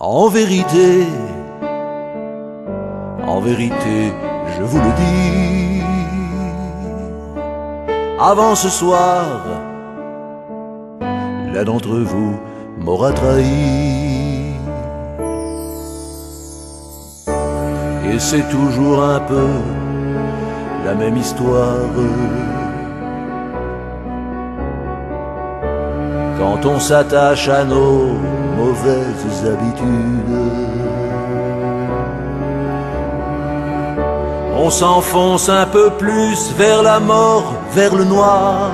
En vérité, je vous le dis, avant ce soir, l'un d'entre vous m'aura trahi. Et c'est toujours un peu la même histoire. Quand on s'attache à nos mauvaises habitudes, on s'enfonce un peu plus vers la mort, vers le noir,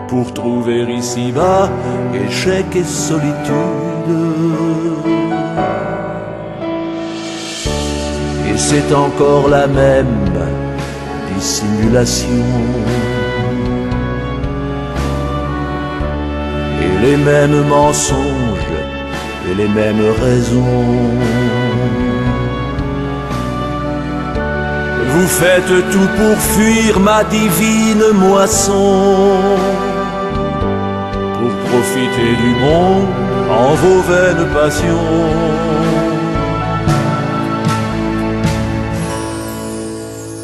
pour trouver ici-bas échec et solitude. Et c'est encore la même dissimulation, et les mêmes mensonges et les mêmes raisons. Vous faites tout pour fuir ma divine moisson, pour profiter du monde en vos vaines passions.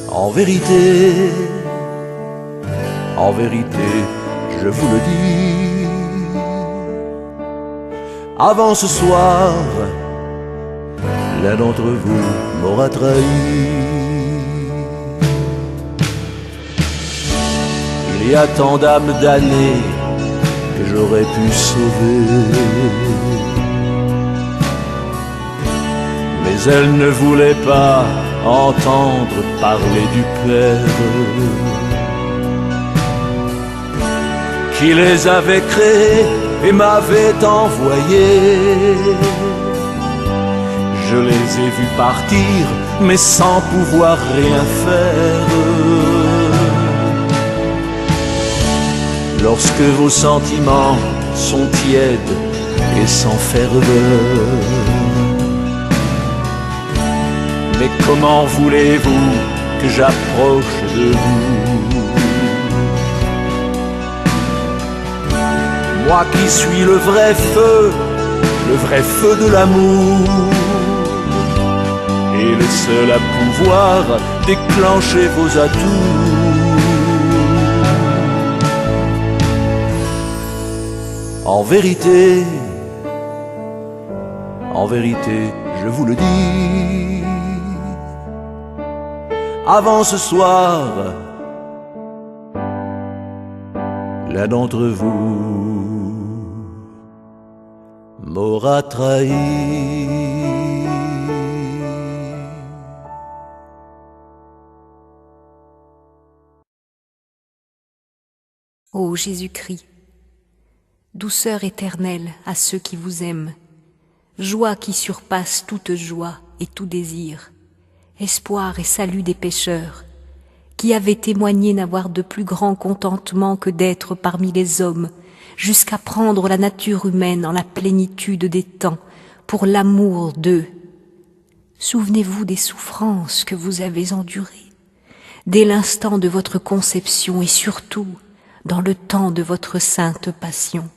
En vérité, je vous le dis, avant ce soir, l'un d'entre vous m'aura trahi. Il y a tant d'âmes damnées que j'aurais pu sauver, mais elles ne voulaient pas entendre parler du Père qui les avait créés et m'avait envoyé. Je les ai vus partir, mais sans pouvoir rien faire. Lorsque vos sentiments sont tièdes et sans ferveur. Mais comment voulez-vous que j'approche de vous? Moi qui suis le vrai feu de l'amour, et le seul à pouvoir déclencher vos atouts. En vérité, je vous le dis, avant ce soir, l'un d'entre vous m'aura trahi. Ô Jésus-Christ, douceur éternelle à ceux qui vous aiment, joie qui surpasse toute joie et tout désir, espoir et salut des pécheurs, qui avaient témoigné n'avoir de plus grand contentement que d'être parmi les hommes, jusqu'à prendre la nature humaine en la plénitude des temps, pour l'amour d'eux. Souvenez-vous des souffrances que vous avez endurées, dès l'instant de votre conception et surtout dans le temps de votre sainte passion,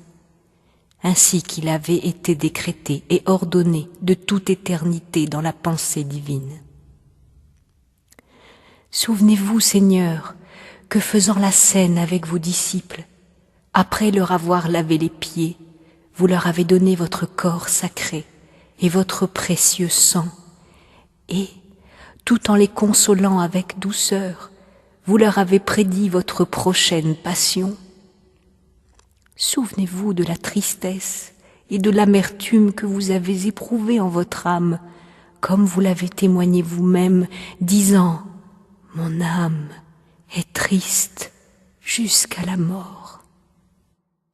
ainsi qu'il avait été décrété et ordonné de toute éternité dans la pensée divine. Souvenez-vous, Seigneur, que faisant la scène avec vos disciples, après leur avoir lavé les pieds, vous leur avez donné votre corps sacré et votre précieux sang, et, tout en les consolant avec douceur, vous leur avez prédit votre prochaine passion. Souvenez-vous de la tristesse et de l'amertume que vous avez éprouvée en votre âme, comme vous l'avez témoigné vous-même, disant « Mon âme est triste jusqu'à la mort ».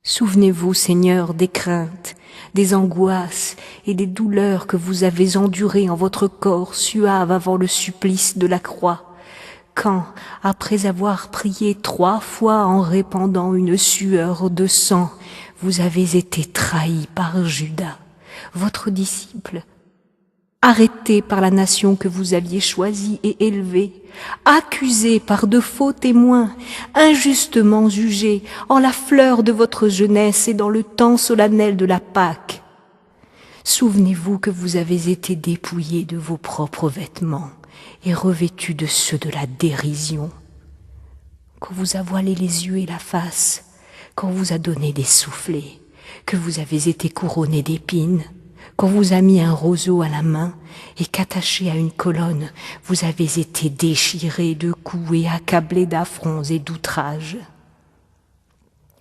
Souvenez-vous, Seigneur, des craintes, des angoisses et des douleurs que vous avez endurées en votre corps suave avant le supplice de la croix, quand, après avoir prié 3 fois en répandant une sueur de sang, vous avez été trahi par Judas, votre disciple, arrêté par la nation que vous aviez choisie et élevée, accusé par de faux témoins, injustement jugé en la fleur de votre jeunesse et dans le temps solennel de la Pâque. Souvenez-vous que vous avez été dépouillé de vos propres vêtements et revêtu de ceux de la dérision, qu'on vous a voilé les yeux et la face, qu'on vous a donné des soufflets, que vous avez été couronné d'épines, qu'on vous a mis un roseau à la main et qu'attaché à une colonne, vous avez été déchiré de coups et accablé d'affronts et d'outrages.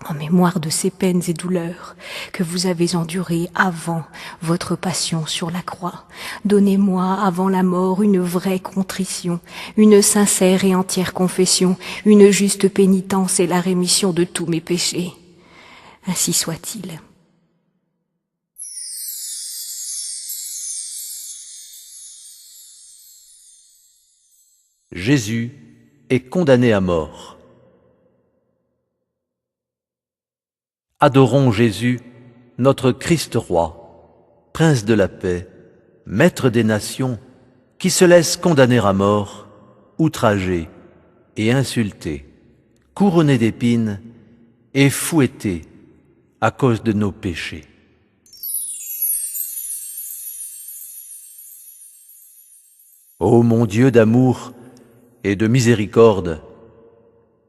En mémoire de ces peines et douleurs que vous avez endurées avant votre passion sur la croix, donnez-moi avant la mort une vraie contrition, une sincère et entière confession, une juste pénitence et la rémission de tous mes péchés. Ainsi soit-il. Jésus est condamné à mort. Adorons Jésus, notre Christ roi, Prince de la paix, Maître des nations, qui se laisse condamner à mort, outragé et insulté, couronné d'épines et fouetté à cause de nos péchés. Ô mon Dieu d'amour et de miséricorde,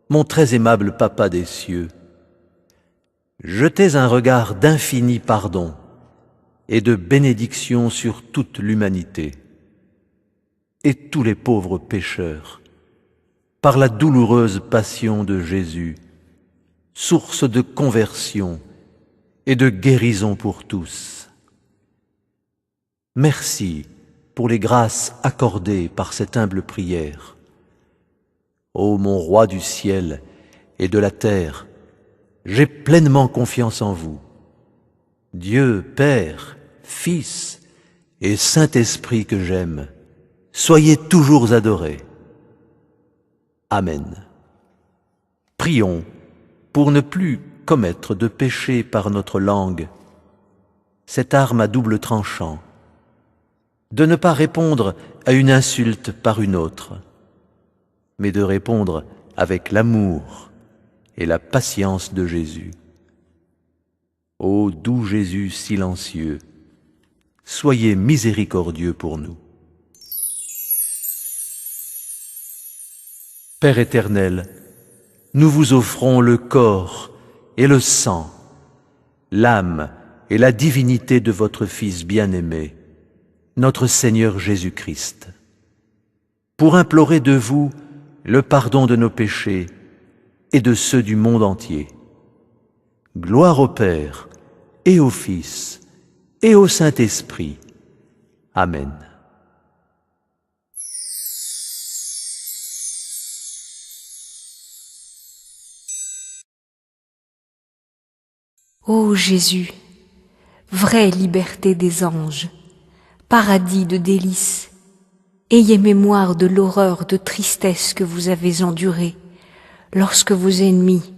mon très aimable Papa des cieux, jetez un regard d'infini pardon et de bénédiction sur toute l'humanité et tous les pauvres pécheurs, par la douloureuse passion de Jésus, source de conversion et de guérison pour tous. Merci pour les grâces accordées par cette humble prière. Ô mon roi du ciel et de la terre, j'ai pleinement confiance en vous. Dieu, Père, Fils et Saint-Esprit que j'aime, soyez toujours adorés. Amen. Prions pour ne plus commettre de péché par notre langue, cette arme à double tranchant, de ne pas répondre à une insulte par une autre, mais de répondre avec l'amour et la patience de Jésus. Ô doux Jésus silencieux, soyez miséricordieux pour nous. Père éternel, nous vous offrons le corps et le sang, l'âme et la divinité de votre Fils bien-aimé, notre Seigneur Jésus-Christ, pour implorer de vous le pardon de nos péchés et de ceux du monde entier. Gloire au Père et au Fils et au Saint-Esprit. Amen. Ô Jésus, vraie liberté des anges, paradis de délices, ayez mémoire de l'horreur de tristesse que vous avez endurée, lorsque vos ennemis,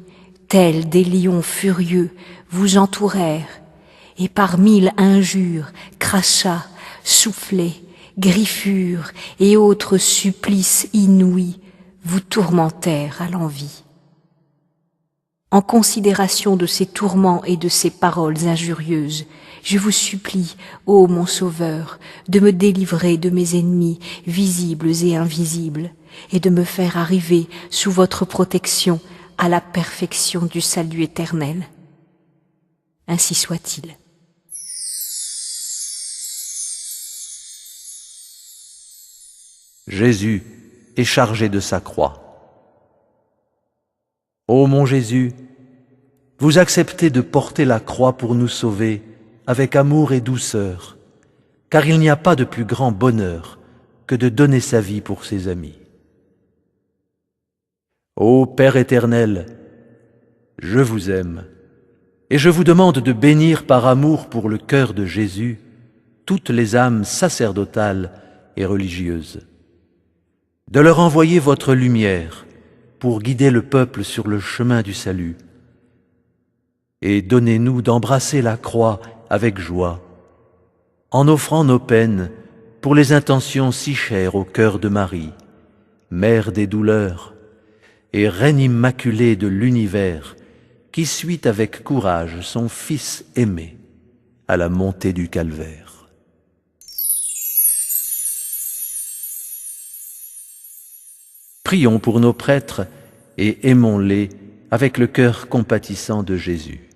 tels des lions furieux, vous entourèrent, et par 1000 injures, crachats, soufflets, griffures et autres supplices inouïs vous tourmentèrent à l'envi. En considération de ces tourments et de ces paroles injurieuses, je vous supplie, ô mon Sauveur, de me délivrer de mes ennemis visibles et invisibles, et de me faire arriver sous votre protection à la perfection du salut éternel. Ainsi soit-il. Jésus est chargé de sa croix. Ô mon Jésus, vous acceptez de porter la croix pour nous sauver avec amour et douceur, car il n'y a pas de plus grand bonheur que de donner sa vie pour ses amis. Ô Père éternel, je vous aime, et je vous demande de bénir par amour pour le cœur de Jésus toutes les âmes sacerdotales et religieuses, de leur envoyer votre lumière pour guider le peuple sur le chemin du salut, et donnez-nous d'embrasser la croix avec joie, en offrant nos peines pour les intentions si chères au cœur de Marie, Mère des douleurs, et Reine immaculée de l'univers, qui suit avec courage son Fils aimé à la montée du calvaire. Prions pour nos prêtres et aimons-les avec le cœur compatissant de Jésus.